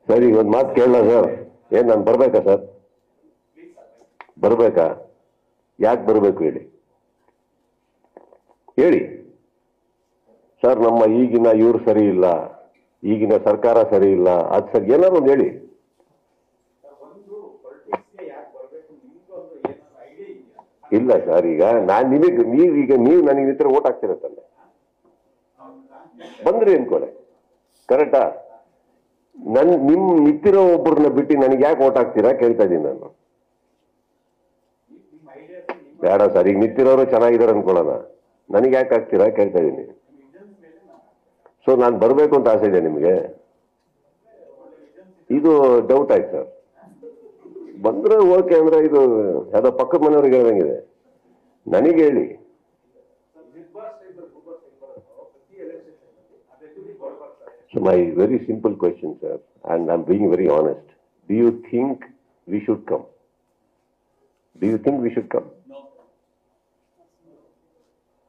Sir ಈಗ ಒಂದು ಮಾತು ಕೇಳಲ್ಲ ಸರ್, ಏನು ನಾನು ಬರಬೇಕಾ ಸರ್? ಬರಬೇಕಾ? ಯಾಕೆ ಬರಬೇಕು ಹೇಳಿ ಹೇಳಿ ಸರ್. ನಮ್ಮ ಈಗಿನ ಇವ್ರು ಸರಿ ಇಲ್ಲ, ಈಗಿನ ಸರ್ಕಾರ ಸರಿ ಇಲ್ಲ, ಅದು ಸರ್ ಏನಾದ್ರು ಒಂದು ಹೇಳಿ. ಇಲ್ಲ ಸರ್, ಈಗ ನಾನು ನಿಮಗೆ ನೀವು ನನಗೆ ನಿಂತರೆ ಓಟ್ ಹಾಕ್ತಿರತ್ತಲ್ಲ, ಬಂದ್ರಿ ಅನ್ಕೊಳೆ ಕರೆಕ್ಟಾ? ನಿಮ್ ನಿಂತಿರೋ ಒಬ್ಬರನ್ನ ಬಿಟ್ಟು ನನಗೆ ಯಾಕೆ ಓಟ್ ಹಾಕ್ತೀರಾ ಕೇಳ್ತಾ ಇದ್ದೀನಿ ನಾನು. ಬೇಡ ಸರ್, ಈಗ ನಿಂತಿರೋರು ಚೆನ್ನಾಗಿದ್ದಾರೆ ಅನ್ಕೊಳ್ಳೋಣ, ನನಗೆ ಯಾಕೆ ಹಾಕ್ತೀರಾ ಕೇಳ್ತಾ ಇದ್ದೀನಿ. ಸೊ ನಾನು ಬರಬೇಕು ಅಂತ ಆಸೆ ಇದೆ ನಿಮಗೆ? ಇದು ಡೌಟ್ ಆಯ್ತು ಸರ್. ಬಂದ್ರೆ ಓಕೆ ಅಂದ್ರೆ ಇದು ಯಾವುದೋ ಪಕ್ಕದ ಮನೆಯವ್ರಿಗೆ ಹೇಳ್ದಂಗಿದೆ. ನನಗೆ ಹೇಳಿ. So my very simple question, sir, and I'm being very honest. Do you think we should come? Do you think we should come? No.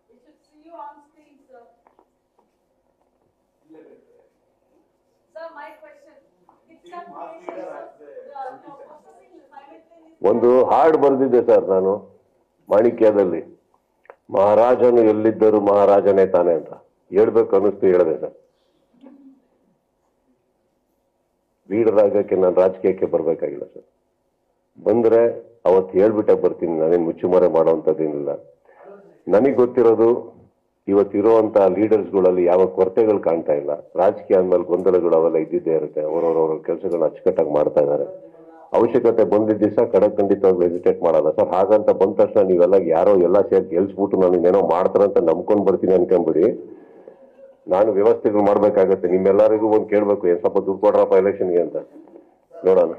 We should see you on screen, sir. Sir, my question. It's a ಒಂದು ಹಾಡು ಬರೆದಿದ್ದೆ sir ನಾನು ಮಾಣಿಕ್ಯದಲ್ಲಿ, ಮಹಾರಾಜನು ಎಲ್ಲಿದ್ದರು ಮಹಾರಾಜನೇ ತಾನೆ ಅಂತ ಹೇಳ್ಬೇಕು ಅನ್ನಿಸ್ತು, ಹೇಳಿದೆ sir. Leader ಆಗಕ್ಕೆ ನಾನು ರಾಜಕೀಯಕ್ಕೆ ಬರಬೇಕಾಗಿಲ್ಲ ಸರ್. ಬಂದರೆ ಅವತ್ತು ಹೇಳ್ಬಿಟ್ಟಾಗ ಬರ್ತೀನಿ, ನಾನೇನು ಮುಚ್ಚುಮರೆ ಮಾಡೋವಂಥದ್ದೇನಿಲ್ಲ. ನನಗೆ ಗೊತ್ತಿರೋದು ಇವತ್ತಿರೋವಂಥ ಲೀಡರ್ಸ್ಗಳಲ್ಲಿ ಯಾವ ಕೊರತೆಗಳು ಕಾಣ್ತಾ ಇಲ್ಲ. ರಾಜಕೀಯ ಅಂದಮೇಲೆ ಗೊಂದಲಗಳು ಅವೆಲ್ಲ ಇದ್ದಿದ್ದೇ ಇರುತ್ತೆ. ಅವರವ್ರ ಕೆಲಸಗಳನ್ನ ಅಚ್ಚುಕಟ್ಟಾಗಿ ಮಾಡ್ತಾ ಇದ್ದಾರೆ. ಅವಶ್ಯಕತೆ ಬಂದಿದ್ದ ದಿವಸ ಖಂಡಿತವಾಗಿ ವೆಜಿಟೇಟ್ ಮಾಡಲ್ಲ ಸರ್. ಹಾಗಂತ ಬಂದ ತಕ್ಷಣ ನೀವೆಲ್ಲ ಯಾರೋ ಎಲ್ಲ ಸೇರಿ ಗೆಲ್ಸ್ಬಿಟ್ಟು ನನಗೇನೋ ಮಾಡ್ತಾರಂತ ನಂಬ್ಕೊಂಡು ಬರ್ತೀನಿ ಅನ್ಕೊಂಬಿಡಿ. ನಾನು ವ್ಯವಸ್ಥೆಗಳು ಮಾಡ್ಬೇಕಾಗತ್ತೆ. ನಿಮ್ಮೆಲ್ಲರಿಗೂ ಒಂದು ಕೇಳಬೇಕು, ಏನು ಸ್ವಲ್ಪ ದುಡ್ಡು ಕೊಡ್ರಪ್ಪ ಎಲೆಕ್ಷನ್ಗೆ ಅಂತ. ನೋಡೋಣ.